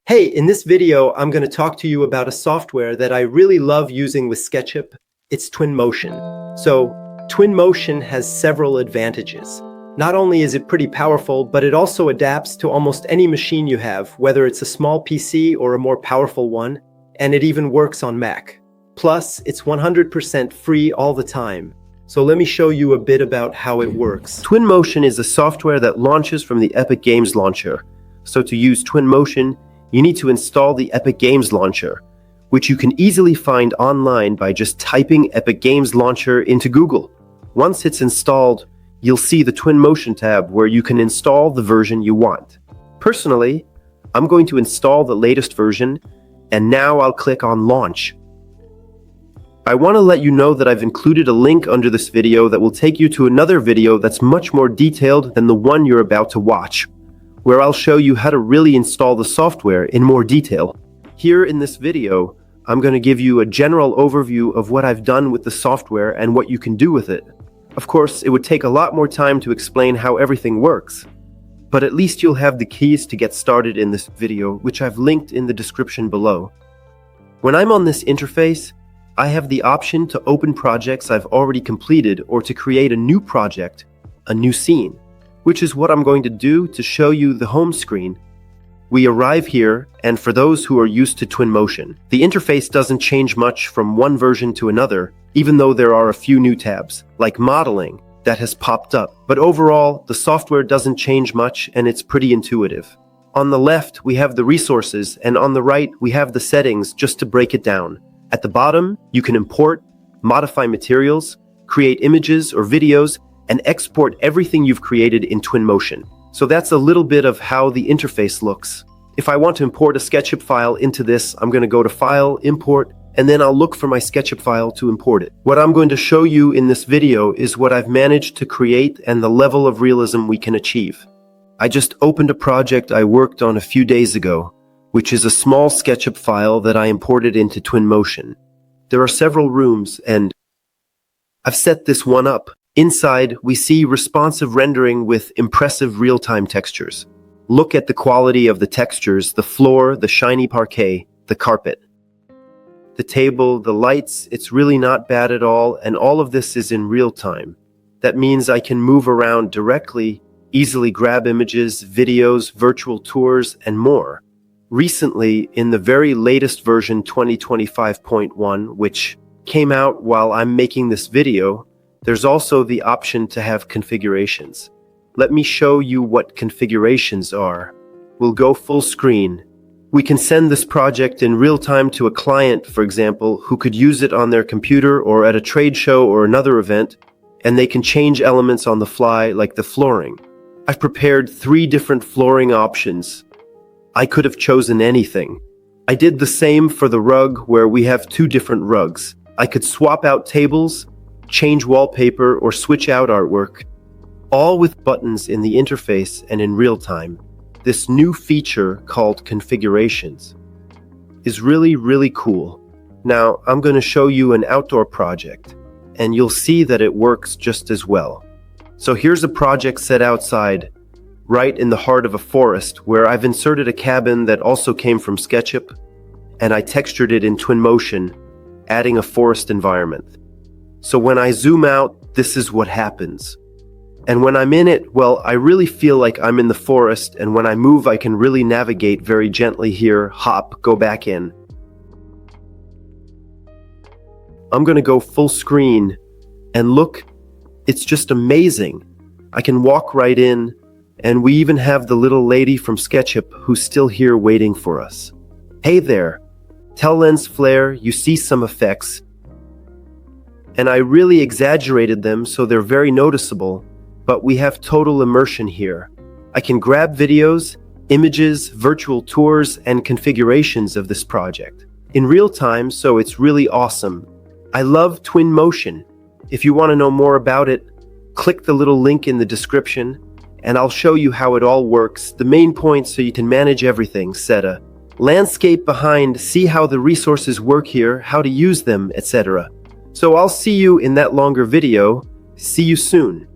Hey, in this video, I'm going to talk to you about a software that I really love using with Sketchup. It's Twinmotion. So, Twinmotion has several advantages. Not only is it pretty powerful, but it also adapts to almost any machine you have, whether it's a small PC or a more powerful one, and it even works on Mac. Plus, it's 100% free all the time. So let me show you a bit about how it works. Twinmotion is a software that launches from the Epic Games Launcher. So to use Twinmotion, you need to install the Epic Games Launcher, which you can easily find online by just typing Epic Games Launcher into Google. Once it's installed, you'll see the Twinmotion tab where you can install the version you want. Personally, I'm going to install the latest version, and now I'll click on Launch. I want to let you know that I've included a link under this video that will take you to another video that's much more detailed than the one you're about to watch, where I'll show you how to really install the software in more detail. Here in this video, I'm going to give you a general overview of what I've done with the software and what you can do with it. Of course, it would take a lot more time to explain how everything works, but at least you'll have the keys to get started in this video, which I've linked in the description below. When I'm on this interface, I have the option to open projects I've already completed or to create a new project, a new scene, which is what I'm going to do to show you the home screen. We arrive here, and for those who are used to Twinmotion, the interface doesn't change much from one version to another, even though there are a few new tabs, like modeling, that has popped up. But overall, the software doesn't change much and it's pretty intuitive. On the left, we have the resources, and on the right, we have the settings just to break it down. At the bottom, you can import, modify materials, create images or videos, and export everything you've created in Twinmotion. So that's a little bit of how the interface looks. If I want to import a Sketchup file into this, I'm going to go to File, Import, and then I'll look for my Sketchup file to import it. What I'm going to show you in this video is what I've managed to create and the level of realism we can achieve. I just opened a project I worked on a few days ago, which is a small Sketchup file that I imported into Twinmotion. There are several rooms, and I've set this one up. Inside, we see responsive rendering with impressive real-time textures. Look at the quality of the textures: the floor, the shiny parquet, the carpet, the table, the lights. It's really not bad at all, and all of this is in real time. That means I can move around directly, easily grab images, videos, virtual tours, and more. Recently, in the very latest version 2025.1, which came out while I'm making this video, there's also the option to have configurations. Let me show you what configurations are. We'll go full screen. We can send this project in real time to a client, for example, who could use it on their computer or at a trade show or another event, and they can change elements on the fly, like the flooring. I've prepared 3 different flooring options. I could have chosen anything. I did the same for the rug, where we have 2 different rugs. I could swap out tables, change wallpaper, or switch out artwork, all with buttons in the interface and in real time. This new feature, called configurations, is really cool. Now, I'm going to show you an outdoor project, and you'll see that it works just as well. So here's a project set outside, right in the heart of a forest, where I've inserted a cabin that also came from Sketchup, and I textured it in Twinmotion, adding a forest environment. So when I zoom out, this is what happens. And when I'm in it, well, I really feel like I'm in the forest, and when I move, I can really navigate very gently here, hop, go back in. I'm going to go full screen, and look, it's just amazing. I can walk right in, and we even have the little lady from Sketchup who's still here waiting for us. Hey there, tell lens flare, you see some effects, and I really exaggerated them so they're very noticeable, but we have total immersion here. I can grab videos, images, virtual tours, and configurations of this project in real time, so it's really awesome. I love Twinmotion. If you want to know more about it, click the little link in the description, and I'll show you how it all works, the main points so you can manage everything, set a landscape behind, see how the resources work here, how to use them, etc. So I'll see you in that longer video. See you soon.